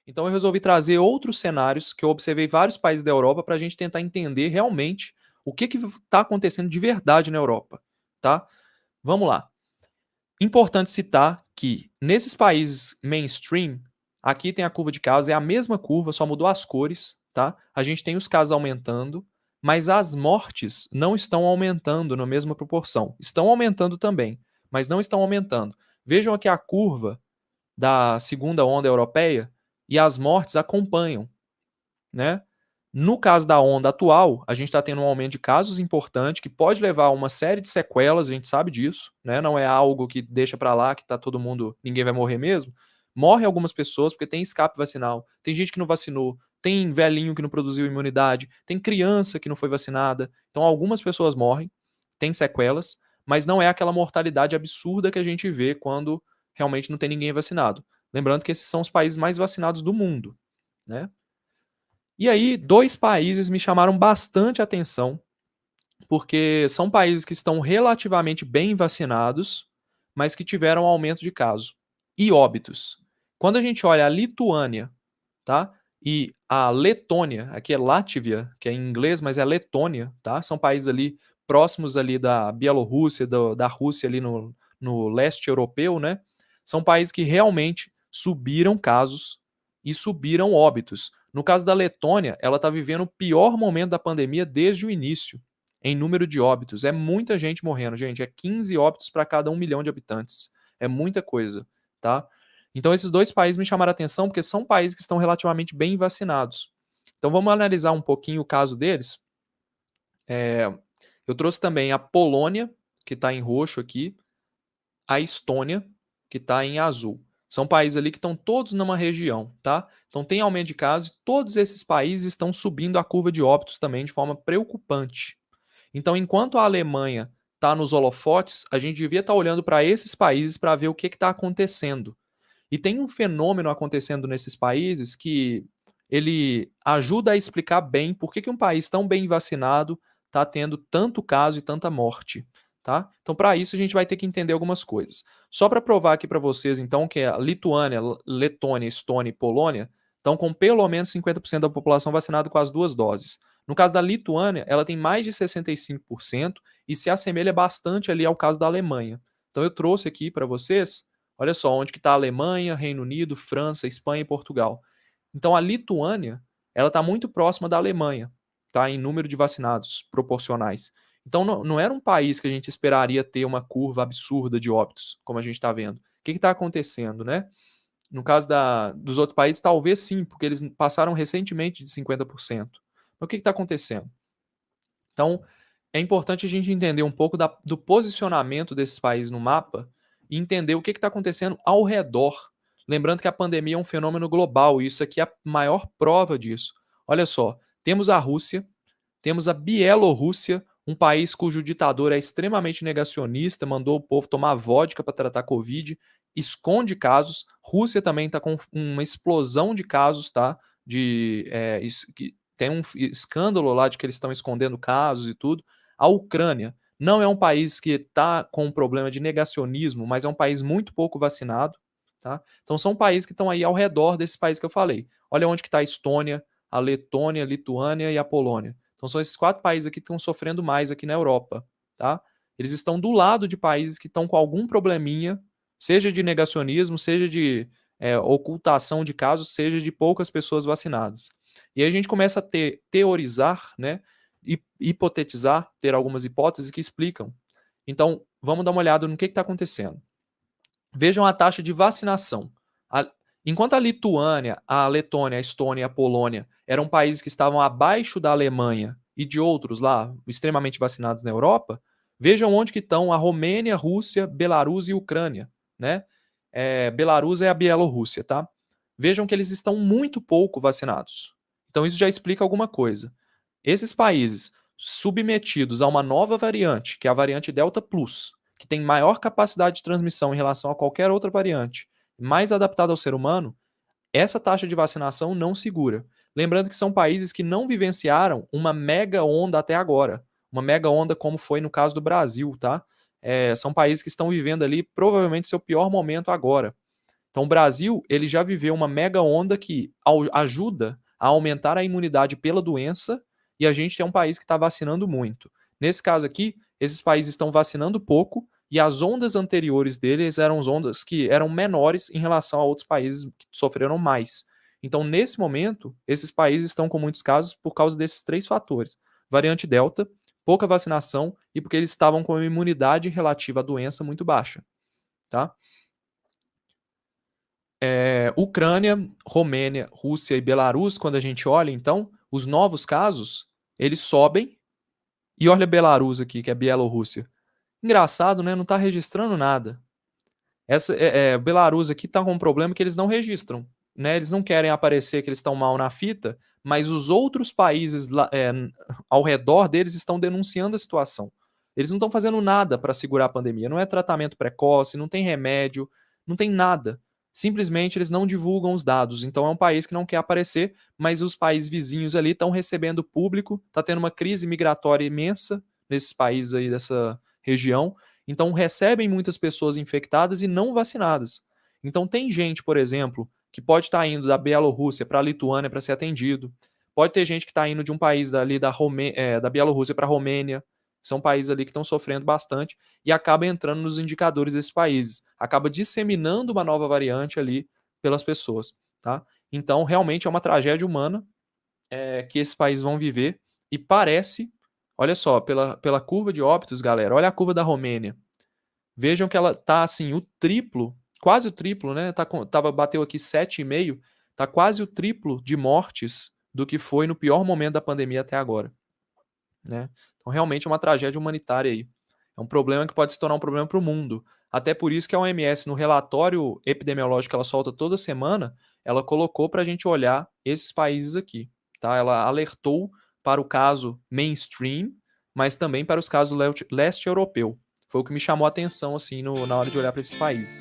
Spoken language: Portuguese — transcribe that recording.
Então eu resolvi trazer outros cenários que eu observei em vários países da Europa para a gente tentar entender realmente o que está acontecendo de verdade na Europa, tá? Vamos lá. Importante citar que nesses países mainstream, aqui tem a curva de casos, é a mesma curva, só mudou as cores, tá? A gente tem os casos aumentando, mas as mortes não estão aumentando na mesma proporção. Estão aumentando também, mas não estão aumentando. Vejam aqui a curva da segunda onda europeia e as mortes acompanham, né? No caso da onda atual, a gente está tendo um aumento de casos importante que pode levar a uma série de sequelas, a gente sabe disso, né? Não é algo que deixa para lá, que tá todo mundo, ninguém vai morrer mesmo. Morrem algumas pessoas porque tem escape vacinal, tem gente que não vacinou, tem velhinho que não produziu imunidade, tem criança que não foi vacinada. Então algumas pessoas morrem, tem sequelas, mas não é aquela mortalidade absurda que a gente vê quando realmente não tem ninguém vacinado. Lembrando que esses são os países mais vacinados do mundo, né? E aí, dois países me chamaram bastante atenção, porque são países que estão relativamente bem vacinados, mas que tiveram aumento de casos e óbitos. Quando a gente olha a Lituânia, tá? E a Letônia, aqui é Látvia, que é em inglês, mas é Letônia, tá? São países ali próximos ali da Bielorrússia, da Rússia ali no leste europeu, né? São países que realmente subiram casos e subiram óbitos. No caso da Letônia, ela está vivendo o pior momento da pandemia desde o início, em número de óbitos. É muita gente morrendo, gente. É 15 óbitos para cada 1 milhão de habitantes. É muita coisa, tá? Então, esses dois países me chamaram a atenção porque são países que estão relativamente bem vacinados. Então, vamos analisar um pouquinho o caso deles. Eu trouxe também a Polônia, que está em roxo aqui, a Estônia, que está em azul. São países ali que estão todos numa região, tá? Então tem aumento de casos e todos esses países estão subindo a curva de óbitos também de forma preocupante. Então, enquanto a Alemanha está nos holofotes, a gente devia estar olhando para esses países para ver o que está acontecendo. E tem um fenômeno acontecendo nesses países que ele ajuda a explicar bem por que um país tão bem vacinado está tendo tanto caso e tanta morte. Tá? Então, para isso, a gente vai ter que entender algumas coisas. Só para provar aqui para vocês, então, que a Lituânia, Letônia, Estônia e Polônia estão com pelo menos 50% da população vacinada com as duas doses. No caso da Lituânia, ela tem mais de 65% e se assemelha bastante ali ao caso da Alemanha. Então, eu trouxe aqui para vocês. Olha só, onde que está a Alemanha, Reino Unido, França, Espanha e Portugal. Então a Lituânia, ela está muito próxima da Alemanha, tá? Em número de vacinados proporcionais. Então não era um país que a gente esperaria ter uma curva absurda de óbitos, como a gente está vendo. O que está acontecendo, né? No caso dos outros países, talvez sim, porque eles passaram recentemente de 50%. Mas o que está acontecendo? Então, é importante a gente entender um pouco do posicionamento desses países no mapa e entender o que está acontecendo ao redor. Lembrando que a pandemia é um fenômeno global e isso aqui é a maior prova disso. Olha só, temos a Rússia, temos a Bielorrússia, um país cujo ditador é extremamente negacionista, mandou o povo tomar vodka para tratar Covid, esconde casos. Rússia também está com uma explosão de casos, tá? Tem um escândalo lá de que eles estão escondendo casos e tudo. A Ucrânia não é um país que está com um problema de negacionismo, mas é um país muito pouco vacinado. Tá? Então são países que estão aí ao redor desses países que eu falei. Olha onde que está a Estônia, a Letônia, a Lituânia e a Polônia. Então são esses 4 países aqui que estão sofrendo mais aqui na Europa. Tá? Eles estão do lado de países que estão com algum probleminha, seja de negacionismo, seja de ocultação de casos, seja de poucas pessoas vacinadas. E aí a gente começa a teorizar, né, hipotetizar, ter algumas hipóteses que explicam. Então, vamos dar uma olhada no que está acontecendo. Vejam a taxa de vacinação. Enquanto a Lituânia, a Letônia, a Estônia e a Polônia eram países que estavam abaixo da Alemanha e de outros lá, extremamente vacinados na Europa, vejam onde que estão a Romênia, Rússia, Belarus e Ucrânia. Né? Belarus é a Bielorrússia, tá? Vejam que eles estão muito pouco vacinados. Então isso já explica alguma coisa. Esses países submetidos a uma nova variante, que é a variante Delta Plus, que tem maior capacidade de transmissão em relação a qualquer outra variante, mais adaptada ao ser humano, essa taxa de vacinação não segura. Lembrando que são países que não vivenciaram uma mega onda até agora. Uma mega onda como foi no caso do Brasil, tá? São países que estão vivendo ali provavelmente seu pior momento agora. Então, o Brasil ele já viveu uma mega onda que ajuda a aumentar a imunidade pela doença e a gente é um país que está vacinando muito. Nesse caso aqui, esses países estão vacinando pouco e as ondas anteriores deles eram ondas que eram menores em relação a outros países que sofreram mais. Então, nesse momento, esses países estão com muitos casos por causa desses 3 fatores: variante Delta, pouca vacinação e porque eles estavam com uma imunidade relativa à doença muito baixa, tá? Ucrânia, Romênia, Rússia e Belarus, quando a gente olha, então, os novos casos, eles sobem. E olha Belarus aqui, que é Bielorrússia. Engraçado, né? Não está registrando nada. Belarus aqui está com um problema que eles não registram. Né? Eles não querem aparecer que eles estão mal na fita, mas os outros países ao redor deles estão denunciando a situação. Eles não estão fazendo nada para segurar a pandemia. Não é tratamento precoce, não tem remédio, não tem nada. Simplesmente eles não divulgam os dados. Então é um país que não quer aparecer, mas os países vizinhos ali estão recebendo público, está tendo uma crise migratória imensa nesses países aí dessa região. Então recebem muitas pessoas infectadas e não vacinadas. Então tem gente, por exemplo, que pode estar indo da Bielorrússia para a Lituânia para ser atendido. Pode ter gente que está indo de um país dali da Bielorrússia para a Romênia. São países ali que estão sofrendo bastante e acaba entrando nos indicadores desses países. Acaba disseminando uma nova variante ali pelas pessoas. Tá? Então, realmente é uma tragédia humana que esses países vão viver e parece, olha só, pela curva de óbitos, galera, olha a curva da Romênia. Vejam que ela tá assim, o triplo, quase o triplo, né? Bateu aqui 7,5, tá quase o triplo de mortes do que foi no pior momento da pandemia até agora, né? Então realmente é uma tragédia humanitária aí. É um problema que pode se tornar um problema para o mundo. Até por isso que a OMS, no relatório epidemiológico que ela solta toda semana, ela colocou para a gente olhar esses países aqui, tá? Ela alertou para o caso mainstream, mas também para os casos do leste europeu. Foi o que me chamou a atenção assim na hora de olhar para esses países.